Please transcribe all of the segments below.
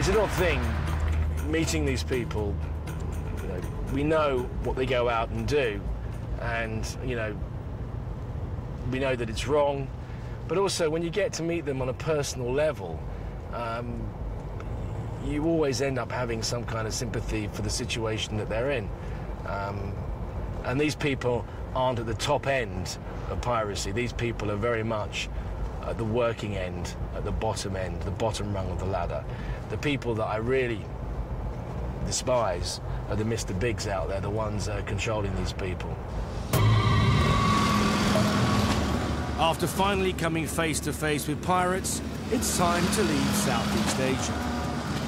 It's an odd thing, meeting these people. You know, we know what they go out and do, and, you know, we know that it's wrong, but also when you get to meet them on a personal level, you always end up having some kind of sympathy for the situation that they're in. And these people aren't at the top end of piracy. These people are very much at the working end, at the bottom rung of the ladder. The people that I really despise are the Mr. Bigs out there, the ones controlling these people. After finally coming face to face with pirates, it's time to leave Southeast Asia.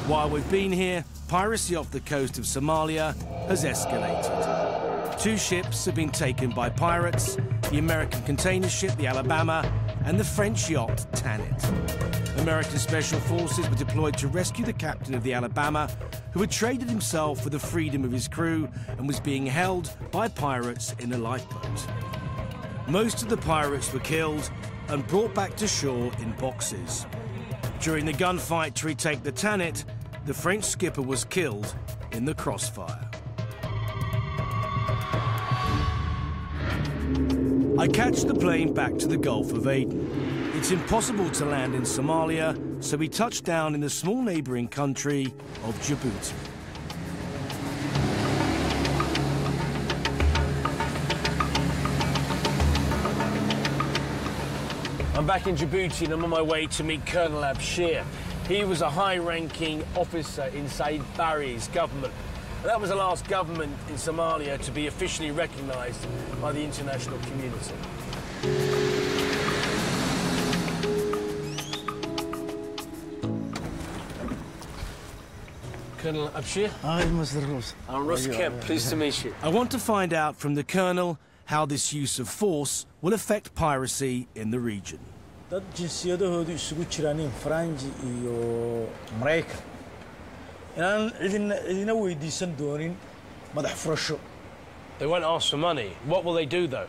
While we've been here, piracy off the coast of Somalia has escalated. 2 ships have been taken by pirates, the American container ship, the Alabama, and the French yacht, Tanit. American Special Forces were deployed to rescue the captain of the Alabama, who had traded himself for the freedom of his crew and was being held by pirates in a lifeboat. Most of the pirates were killed and brought back to shore in boxes. During the gunfight to retake the Tanit, the French skipper was killed in the crossfire. I catch the plane back to the Gulf of Aden. It's impossible to land in Somalia, so we touch down in the small neighbouring country of Djibouti. I'm back in Djibouti and I'm on my way to meet Colonel Abshir. He was a high-ranking officer in Said Barry's government. And that was the last government in Somalia to be officially recognised by the international community. Colonel Abshir? Hi, Mr. Ross. I'm Ross Kemp. Pleased to meet you. I want to find out from the Colonel how this use of force will affect piracy in the region. Dad jinsiyadahoodu isugu jiraan Faranji iyo Mareykan. Inaan idina weydiisan doonin madax furasho. They won't ask for money. What will they do, though?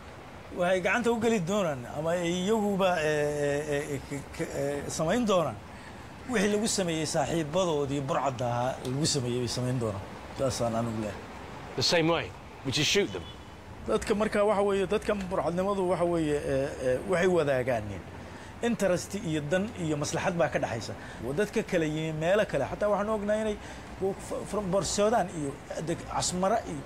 Waxay gacanta u gali doonaan ama iyaguba samayn doonaan wixii lagu sameeyay saaxiibadoodii burcadda ahaa lagu sameeyay samayn doonaan. Taasaan anigu leeyahay. The same way, which is shoot them. dadka marka waxa weeye dadka burcadnimadu waxa weeye waxay wadaagaan interest iyo dan iyo maslaxad baa ka dhaxaysa dadka kale yimid meel kale xataa waxaan ognahay inay from Barcelona iyo Asmara iyo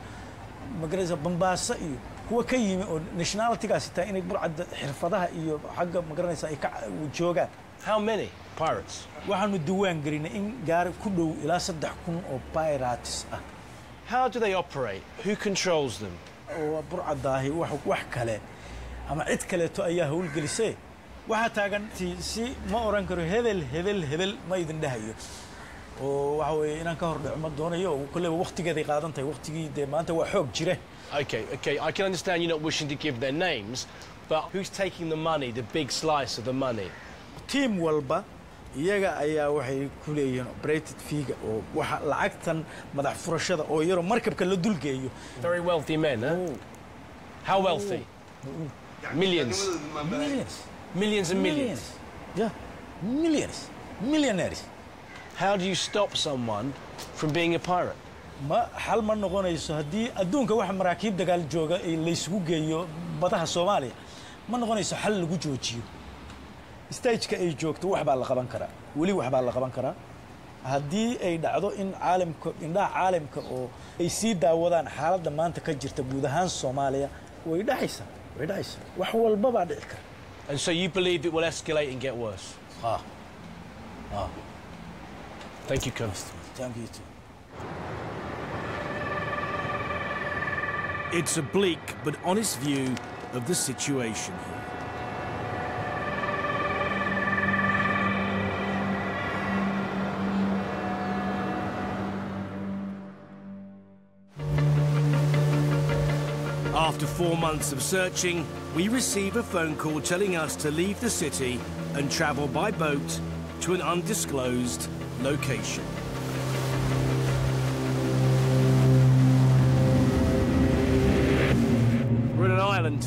magaraysa Bambaasa iyo kuwa ka yimid oo nationality-gaasi taa inay burcad xirfadaha iyo xagga magaraysa ay ka joogaan. How many pirates? waxaanu diiwaan galinay in gaar ku dhow ilaa 3,000 oo pirates ah. How do they operate? Who controls them? oo burcadaahi wax kale ama cid kale to ayaa hawl gelisay waxa taagan si ma oran karo hebel ma idin dhahayo oo waxa weeye inaan ka hor dhacmo doonayo kullee waqtigeeday qaadantahay waqtigii maanta waa xoog jire. Okay, I can understand you're not wishing to give their names, but who's taking the money, the big slice of the money? Team walba iyaga ayaa waxay ku leeyihiin operated fee oo waxa lacagtan madax furashada oo yaro markabka la dulgeeyo. Very wealthy men, huh? Oh. How wealthy? Millions. Millions and millions. Yeah, millions. Millionaires. How do you stop someone from being a pirate? ma hal ma noqonayso hadii adduunka wax maraakiib dagaal jooga ee la isugu geeyo badaha Soomaaliya ma noqonayso hal lagu joojiyo. stage-ka ay joogto wax baa la qaban karaa wali wax baa la qaban karaa hadii ay dhacdo in indhaha caalamka oo ay sii daawadaan xaaladda maanta ka jirta guud ahaan Soomaaliya way dhacaysaa wax walba baa dhici kara. And so you believe it will escalate and get worse? Thank you, Colonel. Thank you too. It's a bleak but honest view of the situation here. After 4 months of searching, we receive a phone call telling us to leave the city and travel by boat to an undisclosed location. We're in an island.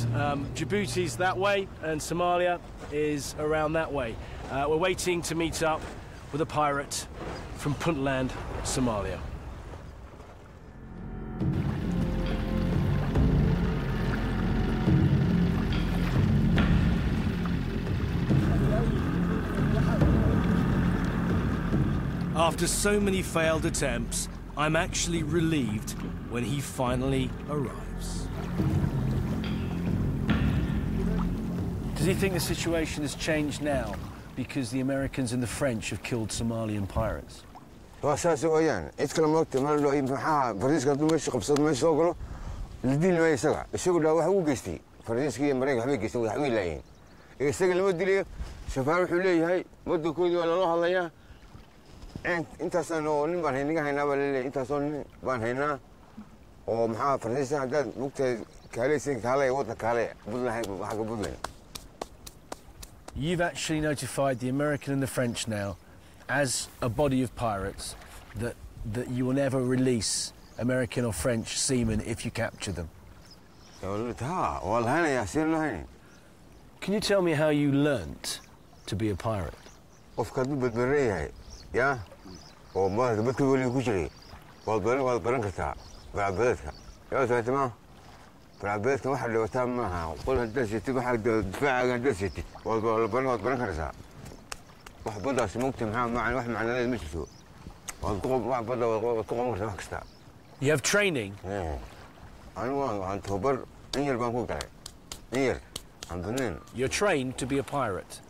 Djibouti's that way and Somalia is around that way. We're waiting to meet up with a pirate from Puntland, Somalia. After so many failed attempts, I'm actually relieved when he finally arrives. Does he think the situation has changed now because the Americans and the French have killed Somalian pirates? You've actually notified the American and the French now, as a body of pirates, that you will never release American or French seamen if you capture them. Can you tell me how you learnt to be a pirate? You have training? You're trained to be a pirate?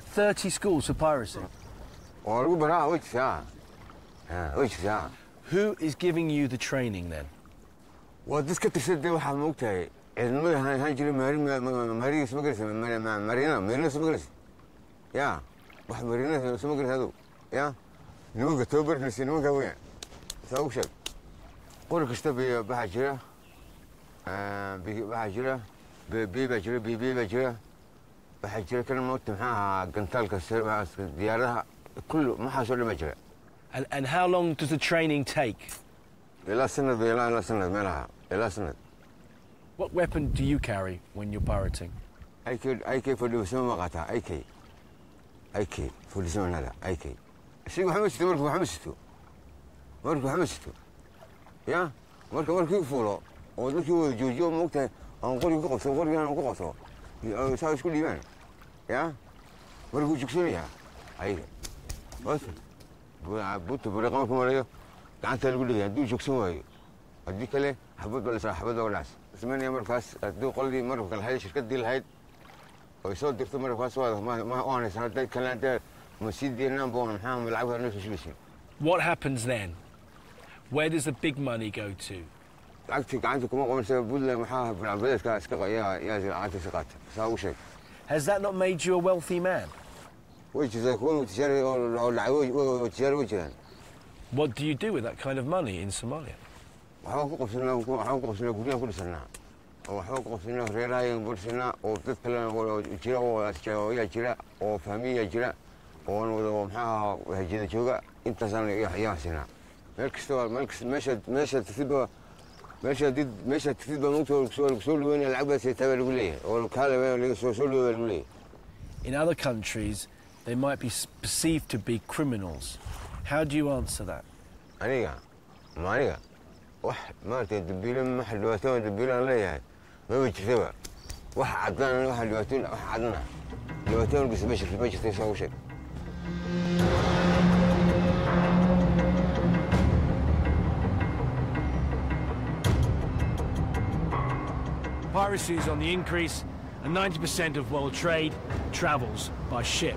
30 schools for piracy? Who is giving you the training then? And how long does the training take? What weapon do you carry when you're pirating? AK for the summer, AK for the summer, AK. See what happens to what happens to? Yeah? What you follow? Or look you mocked on what you go, so what you go, so you saw school event. Yeah? What would you say? I what? I put to put a company. Can't tell you, do you so? A decale, have a last. As many Americans do all the American high should deal height. I saw the Americans was my honest, and I can't see the number on how will I will What happens then? Where does the big money go to? Has that not made you a wealthy man? What do you do with that kind of money in Somalia? In other countries, they might be perceived to be criminals. How do you answer that? Piracy is on the increase, and 90% of world trade travels by ship.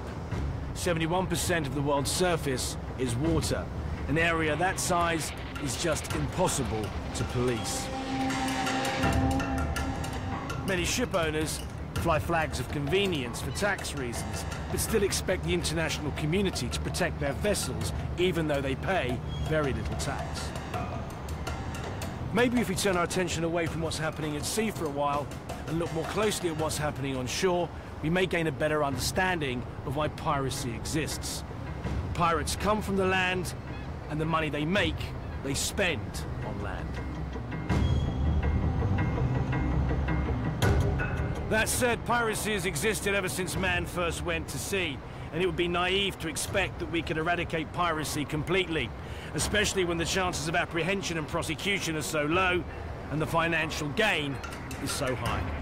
71% of the world's surface is water. An area that size is just impossible to police. Many ship owners fly flags of convenience for tax reasons, but still expect the international community to protect their vessels, even though they pay very little tax. Maybe if we turn our attention away from what's happening at sea for a while and look more closely at what's happening on shore, we may gain a better understanding of why piracy exists. Pirates come from the land, and the money they make, they spend on land. That said, piracy has existed ever since man first went to sea, and it would be naive to expect that we could eradicate piracy completely, especially when the chances of apprehension and prosecution are so low and the financial gain is so high.